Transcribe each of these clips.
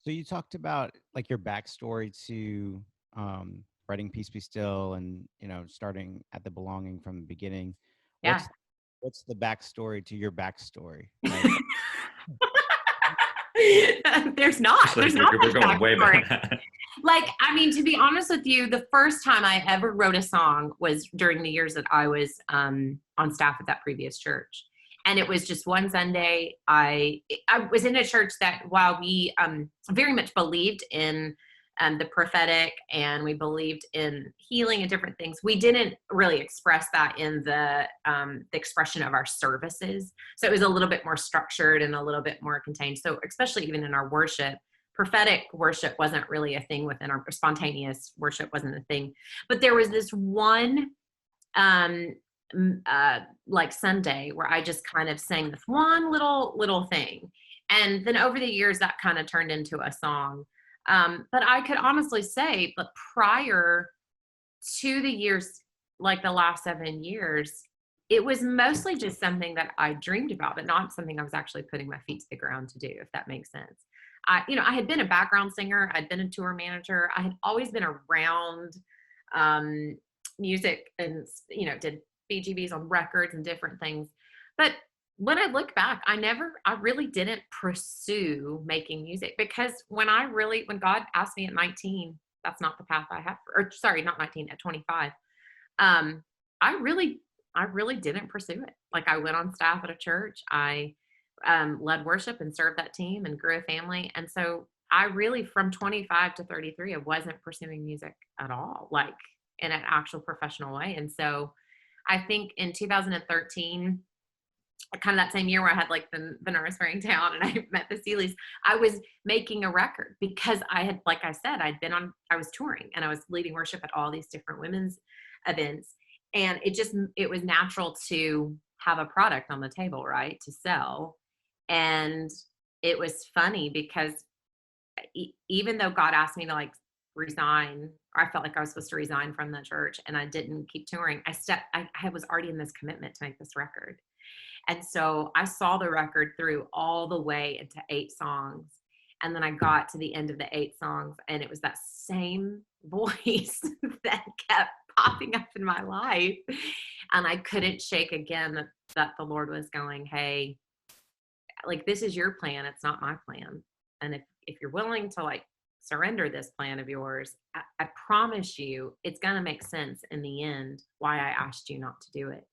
So you talked about like your backstory to writing Peace Be Still and, starting at the belonging from the beginning. Yeah. What's what's the backstory to your backstory? Like, There's It's not. like There's not we're much going way backstory. back. Like, I mean, to be honest with you, the first time I ever wrote a song was during the years that I was on staff at that previous church. And it was just one Sunday. I was in a church that while we very much believed in the prophetic and we believed in healing and different things, we didn't really express that in the expression of our services. So it was a little bit more structured and a little bit more contained. So especially even in our worship, prophetic worship wasn't really a thing within our spontaneous worship wasn't a thing. But there was this one like Sunday where I just kind of sang this one little thing. And then over the years that kind of turned into a song. But I could honestly say, but prior to the years, like the last 7 years, it was mostly just something that I dreamed about, but not something I was actually putting my feet to the ground to do, if that makes sense. I had been a background singer. I'd been a tour manager. I had always been around music and, did BGBs on records and different things. But when I look back, I really didn't pursue making music because when God asked me at 19, that's not the path I have, or sorry, not 19, at 25. I really didn't pursue it. Like I went on staff at a church. I led worship and served that team and grew a family. And so I really, from 25 to 33, I wasn't pursuing music at all, like in an actual professional way. And so I think in 2013, kind of that same year where I had like the nurse wearing town and I met the Seeleys, I was making a record because I had, like I said, I was touring and I was leading worship at all these different women's events. And it was natural to have a product on the table, right, to sell. And it was funny because even though God asked me to like resign, or I felt like I was supposed to resign from the church and I didn't keep touring, I was already in this commitment to make this record. And so I saw the record through all the way into 8 songs. And then I got to the end of the 8 songs and it was that same voice that kept popping up in my life. And I couldn't shake again that the Lord was going, hey, like, this is your plan. It's not my plan. And if you're willing to like surrender this plan of yours, I promise you it's going to make sense in the end why I asked you not to do it.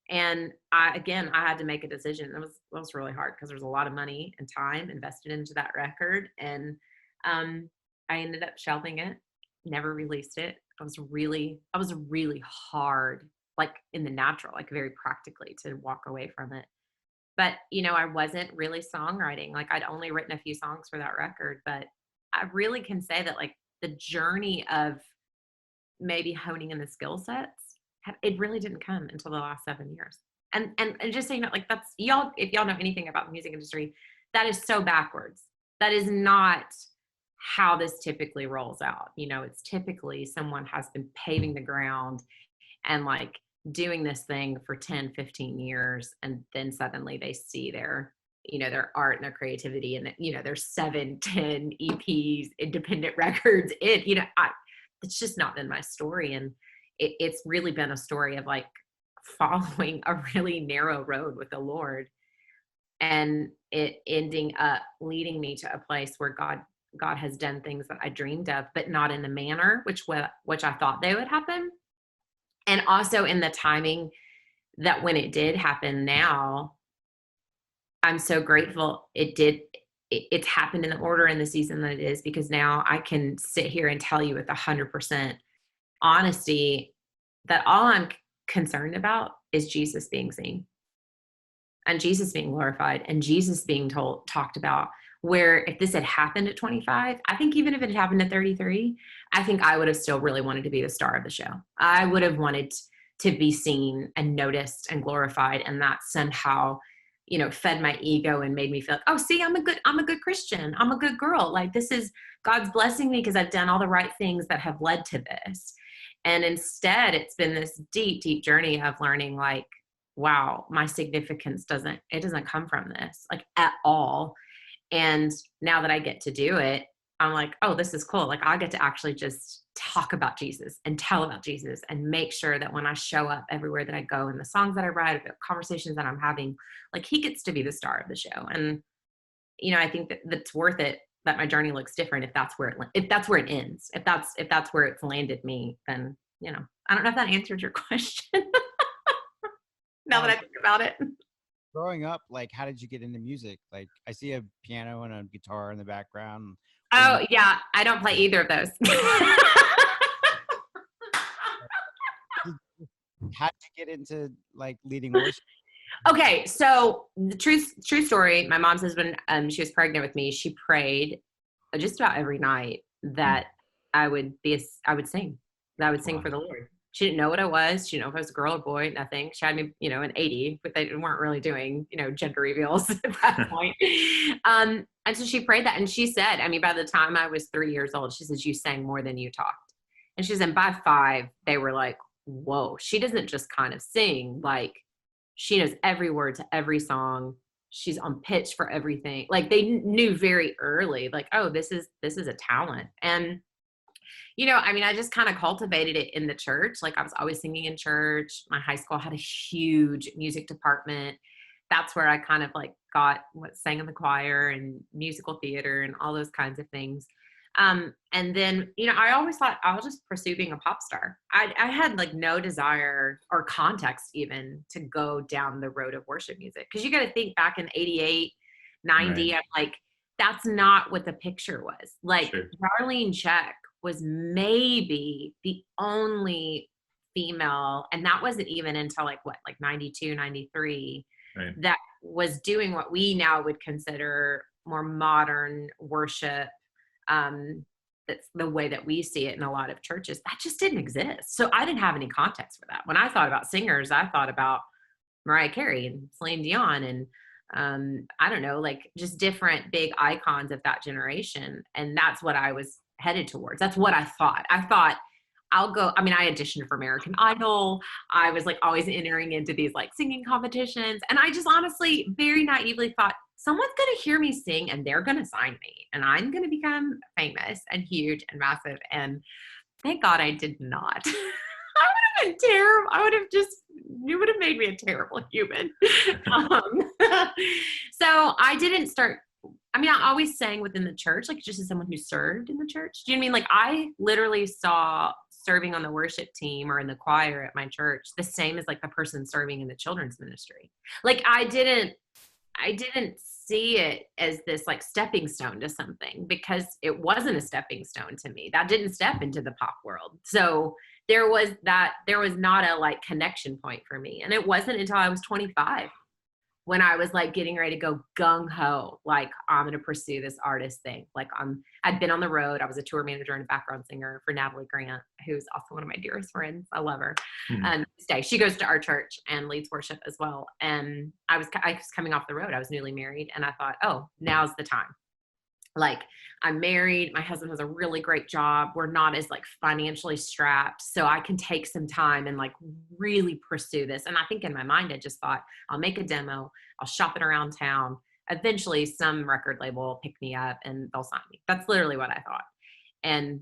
And I had to make a decision. It was really hard because there was a lot of money and time invested into that record. And I ended up shelving it, never released it. I was really hard, like in the natural, like very practically to walk away from it. But, I wasn't really songwriting. Like I'd only written a few songs for that record, but I really can say that like the journey of maybe honing in the skill sets, it really didn't come until the last 7 years. And just so you know, like that's y'all, if y'all know anything about the music industry, that is so backwards. That is not how this typically rolls out. It's typically someone has been paving the ground and like doing this thing for 10, 15 years. And then suddenly they see their art and their creativity and, there's 7, 10 EPs, independent records. It's just not been my story. And it's really been a story of like following a really narrow road with the Lord and it ending up leading me to a place where God has done things that I dreamed of, but not in the manner which I thought they would happen. And also in the timing that when it did happen now, I'm so grateful it's happened in the order and the season that it is, because now I can sit here and tell you with 100% honesty that all I'm concerned about is Jesus being seen and Jesus being glorified and Jesus being talked about. Where if this had happened at 25, I think even if it had happened at 33, I think I would have still really wanted to be the star of the show. I would have wanted to be seen and noticed and glorified, and that somehow, fed my ego and made me feel like, oh, see, I'm a good Christian. I'm a good girl. Like this is God's blessing me because I've done all the right things that have led to this. And instead, it's been this deep, deep journey of learning like, wow, my significance doesn't come from this like at all. And now that I get to do it, I'm like, oh, this is cool. Like I get to actually just talk about Jesus and tell about Jesus and make sure that when I show up everywhere that I go and the songs that I write, the conversations that I'm having, like he gets to be the star of the show. And, I think that that's worth it, that my journey looks different if that's where it ends. If that's where it's landed me, then, I don't know if that answered your question now that Um, I think about it. growing up, like, how did you get into music? Like, I see a piano and a guitar in the background. Were you Oh, yeah. I don't play either of those. how did you get into like leading worship? Okay, so the true story. My mom says when she was pregnant with me, she prayed just about every night Mm. that I would sing, that I would sing Wow. for the Lord. She didn't know what I was. She didn't know if I was a girl or boy. Nothing. She had me, an 80, but they weren't really doing, gender reveals at that point. And so she prayed that, and she said, I mean, by the time I was 3 years old, she says, "You sang more than you talked." And she said, by 5, they were like, "Whoa, she doesn't just kind of sing, like." She knows every word to every song. She's on pitch for everything. Like they knew very early, like, oh, this is a talent. And I mean, I just kind of cultivated it in the church. Like I was always singing in church. My high school had a huge music department. That's where I kind of like got what sang in the choir and musical theater and all those kinds of things. And then, I always thought I'll just pursue being a pop star. I had like no desire or context even to go down the road of worship music. Cause you got to think back in 88, 90, Right. I'm like, that's not what the picture was. Like Sure. Darlene Check was maybe the only female, and that wasn't even until like 92, 93, Right. that was doing what we now would consider more modern worship. That's the way that we see it in a lot of churches. That just didn't exist. So I didn't have any context for that. When I thought about singers, I thought about Mariah Carey and Celine Dion and I don't know, like just different big icons of that generation. And that's what I was headed towards. That's what I thought. I thought I'll go. I mean, I auditioned for American Idol. I was like always entering into these like singing competitions. And I just honestly very naively thought someone's going to hear me sing and they're going to sign me and I'm going to become famous and huge and massive. And thank God I did not. I would have been terrible. You would have made me a terrible human. Um, so I didn't start. I mean, I always sang within the church, like just as someone who served in the church. Do you know what I mean? Like I literally saw serving on the worship team or in the choir at my church the same as like the person serving in the children's ministry. Like I didn't see it as this like stepping stone to something because it wasn't a stepping stone to me. That didn't step into the pop world. So there was not a like connection point for me. And it wasn't until I was 25 when I was like getting ready to go gung ho, like I'm going to pursue this artist thing. Like I'd been on the road. I was a tour manager and a background singer for Natalie Grant, who's also one of my dearest friends. I love her. She goes to our church and leads worship as well. And I was coming off the road. I was newly married and I thought, oh, now's the time. Like I'm married, my husband has a really great job, we're not as like financially strapped, so I can take some time and like really pursue this. And I think in my mind I just thought I'll make a demo, I'll shop it around town, eventually some record label will pick me up and they'll sign me. That's literally what I thought. And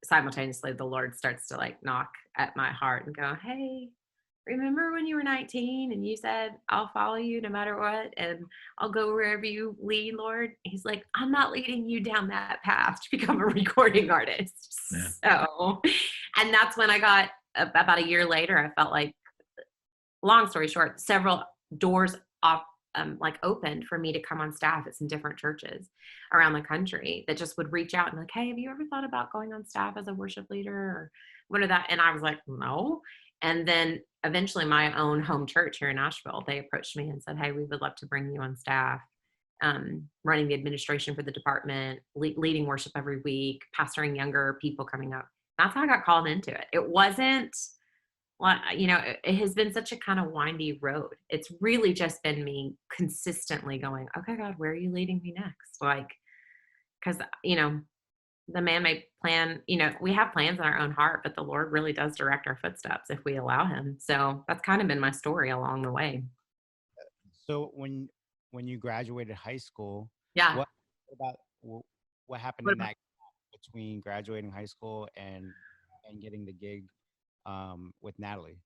simultaneously the Lord starts to like knock at my heart and go, hey, remember when you were 19 and you said, I'll follow you no matter what, and I'll go wherever you lead, Lord? He's like, I'm not leading you down that path to become a recording artist. Yeah. So, and that's when I got, about a year later, I felt like, long story short, several doors like opened for me to come on staff at some different churches around the country that just would reach out and like, hey, have you ever thought about going on staff as a worship leader or what are that? And I was like, no. And then eventually my own home church here in Nashville, they approached me and said, hey, we would love to bring you on staff, running the administration for the department, leading worship every week, pastoring younger people coming up. That's how I got called into it. It wasn't, well, it has been such a kind of windy road. It's really just been me consistently going, okay, God, where are you leading me next? Like, because, the man may plan, we have plans in our own heart, but the Lord really does direct our footsteps if we allow him. So that's kind of been my story along the way. So when you graduated high school, Yeah. What about what happened in that gap between graduating high school and getting the gig with Natalie?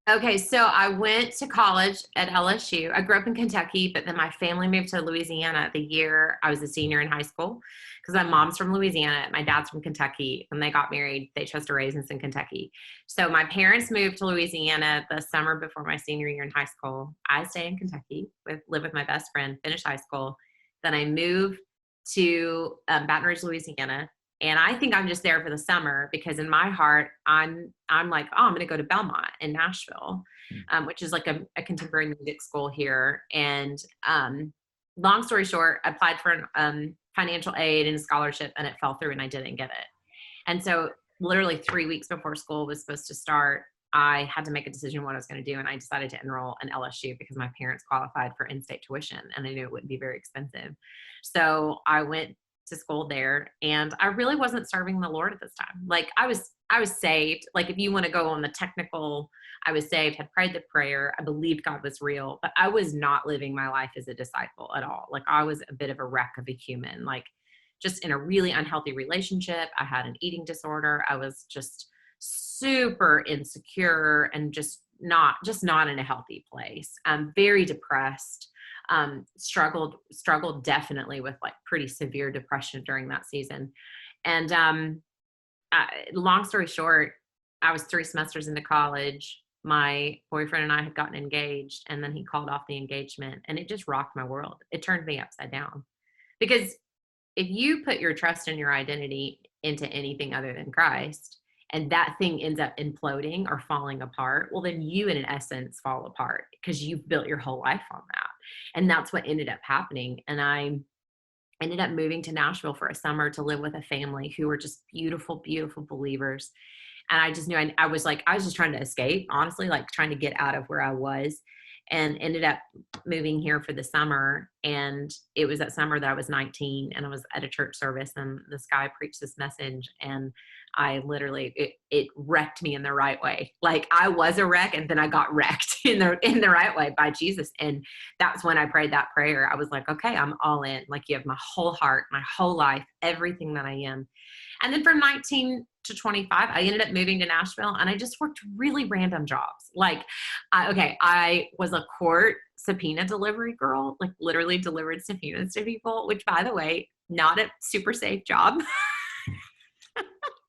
Okay, so I went to college at LSU. I grew up in Kentucky, but then my family moved to Louisiana the year I was a senior in high school because my mom's from Louisiana, my dad's from Kentucky. When they got married, they chose to raise us in Kentucky. So my parents moved to Louisiana the summer before my senior year in high school. I stayed in Kentucky, live with my best friend, finished high school. Then I moved to Baton Rouge, Louisiana, and I think I'm just there for the summer because in my heart, I'm like, oh, I'm going to go to Belmont in Nashville, which is like a contemporary music school here. And long story short, I applied for financial aid and scholarship, and it fell through, and I didn't get it. And so, literally 3 weeks before school was supposed to start, I had to make a decision what I was going to do, and I decided to enroll in LSU because my parents qualified for in-state tuition, and I knew it wouldn't be very expensive. So I went to school there, and I really wasn't serving the Lord at this time. Like I was saved. Like if you want to go on the technical, I was saved, had prayed the prayer. I believed God was real, but I was not living my life as a disciple at all. Like I was a bit of a wreck of a human, like just in a really unhealthy relationship. I had an eating disorder. I was just super insecure and just not in a healthy place. Very depressed. Struggled definitely with like pretty severe depression during that season. And long story short, I was 3 semesters into college. My boyfriend and I had gotten engaged, and then he called off the engagement, and it just rocked my world. It turned me upside down because if you put your trust and your identity into anything other than Christ, and that thing ends up imploding or falling apart, well, then you, in essence, fall apart because you've built your whole life on that. And that's what ended up happening. And I ended up moving to Nashville for a summer to live with a family who were just beautiful, beautiful believers. And I just knew I was just trying to escape, honestly, like trying to get out of where I was, and ended up moving here for the summer. And it was that summer that I was 19, and I was at a church service, and this guy preached this message, and I literally, it wrecked me in the right way. Like I was a wreck, and then I got wrecked in the right way by Jesus. And that's when I prayed that prayer. I was like, okay, I'm all in. Like you have my whole heart, my whole life, everything that I am. And then from 19 to 25, I ended up moving to Nashville, and I just worked really random jobs. Like, I was a court subpoena delivery girl, like literally delivered subpoenas to people, which by the way, not a super safe job.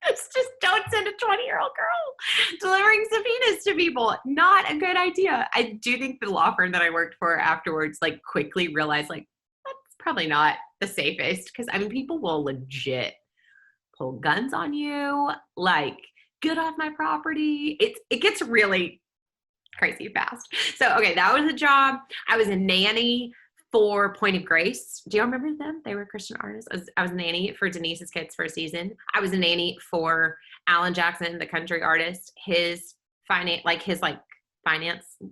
It's just don't send a 20-year-old girl delivering subpoenas to people. Not a good idea. I do think the law firm that I worked for afterwards, like quickly realized like, that's probably not the safest. Cause I mean, people will legit pull guns on you, like get off my property. It gets really crazy fast. So, okay, that was a job. I was a nanny for Point of Grace. Do you remember them? They were Christian artists. I was a nanny for Denise's kids for a season. I was a nanny for Alan Jackson, the country artist, his finance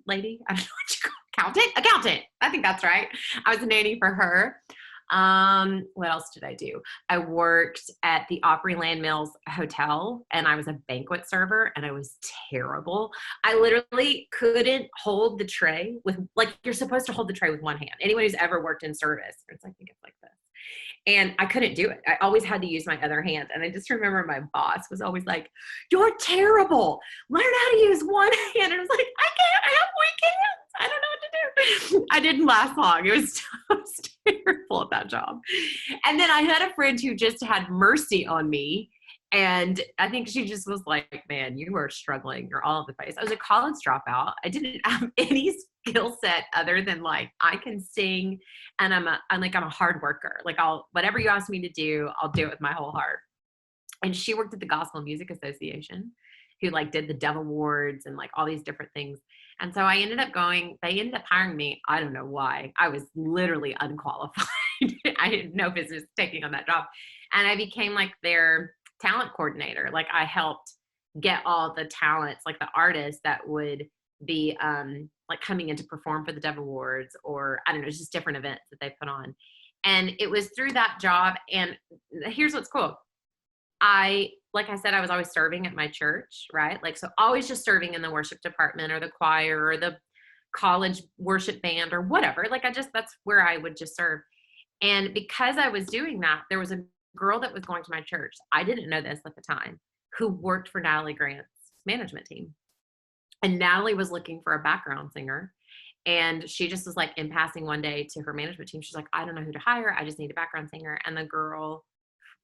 lady. I don't know what you call it. Accountant. I think that's right. I was a nanny for her. What else did I do? I worked at the Opryland Mills Hotel, and I was a banquet server, and I was terrible. I literally couldn't hold the tray with, like, you're supposed to hold the tray with one hand. Anyone who's ever worked in service, I think it's like this. And I couldn't do it. I always had to use my other hand. And I just remember my boss was always like, you're terrible. Learn how to use one hand. And I was like, I can't. I have weak hands. I don't know what to do. I didn't last long. It was terrible at that job. And then I had a friend who just had mercy on me. And I think she just was like, man, you are struggling. You're all over the place. I was a college dropout. I didn't have any skill set other than like, I can sing, and I'm a hard worker. Like whatever you ask me to do, I'll do it with my whole heart. And she worked at the Gospel Music Association, who like did the Dove Awards and like all these different things. And so they ended up hiring me. I don't know why. I was literally unqualified. I had no business taking on that job. And I became like their talent coordinator. Like I helped get all the talents, like the artists that would be like coming in to perform for the Dove Awards, or I don't know, just different events that they put on. And it was through that job. And here's what's cool. Like I said, I was always serving at my church, right? Like, so always just serving in the worship department or the choir or the college worship band or whatever. Like that's where I would just serve. And because I was doing that, there was a girl that was going to my church. I didn't know this at the time, who worked for Natalie Grant's management team. And Natalie was looking for a background singer. And she just was like in passing one day to her management team. She's like, I don't know who to hire. I just need a background singer. And the girl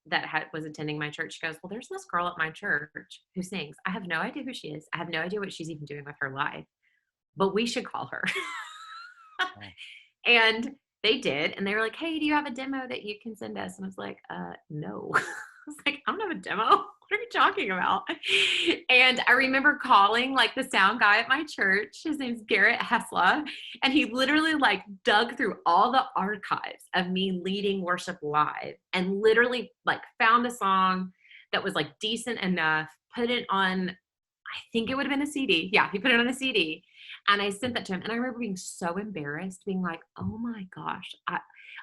that was attending my church, she goes, well, there's this girl at my church who sings. I have no idea who she is. I have no idea what she's even doing with her life, but we should call her. And they did. And they were like, hey, do you have a demo that you can send us? And I was like, no. I was like, I don't have a demo. What are you talking about? And I remember calling like the sound guy at my church. His name's Garrett Hesla. And he literally like dug through all the archives of me leading worship live and literally like found a song that was like decent enough, put it on, I think it would have been a CD. Yeah, he put it on a CD. And I sent that to him. And I remember being so embarrassed, being like, oh my gosh,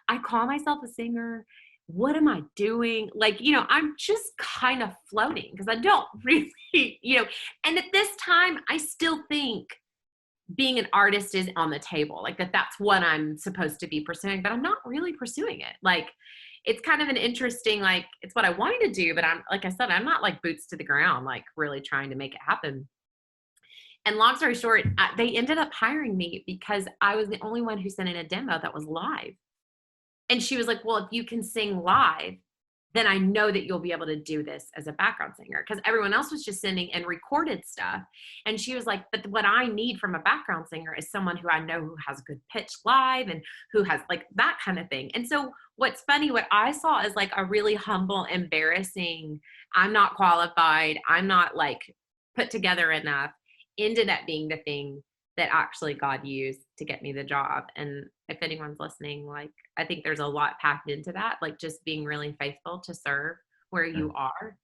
I call myself a singer. What am I doing? Like, I'm just kind of floating because I don't really, and at this time, I still think being an artist is on the table, like that's what I'm supposed to be pursuing, but I'm not really pursuing it. Like, it's kind of an interesting, like, it's what I wanted to do, but like I said, I'm not like boots to the ground, like really trying to make it happen. And long story short, they ended up hiring me because I was the only one who sent in a demo that was live. And she was like, well, if you can sing live, then I know that you'll be able to do this as a background singer, because everyone else was just sending and recorded stuff. And she was like, but what I need from a background singer is someone who I know who has good pitch live and who has like that kind of thing. And so what's funny, what I saw is like a really humble, embarrassing, I'm not qualified, I'm not like put together enough, ended up being the thing that actually God used to get me the job. And if anyone's listening, like, I think there's a lot packed into that, like just being really faithful to serve where you are,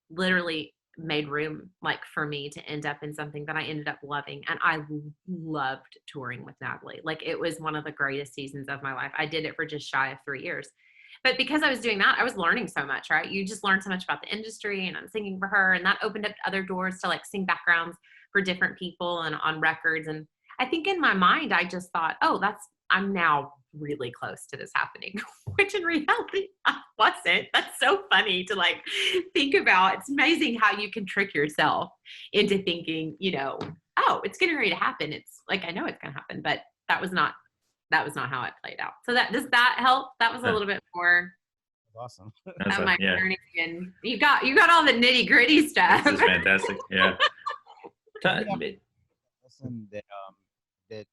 literally made room like for me to end up in something that I ended up loving. And I loved touring with Natalie. Like, it was one of the greatest seasons of my life. I did it for just shy of 3 years. But because I was doing that, I was learning so much, right? You just learn so much about the industry, and I'm singing for her, and that opened up other doors to like sing backgrounds for different people and on records. And I think in my mind, I just thought, oh, I'm now really close to this happening, which in reality I wasn't. That's so funny to like think about. It's amazing how you can trick yourself into thinking, oh, it's getting ready to happen. It's like, I know it's going to happen, but that was not how it played out. So does that help? That was a little bit more awesome. of my journey, and you got all the nitty gritty stuff. This is fantastic. Yeah. Lesson that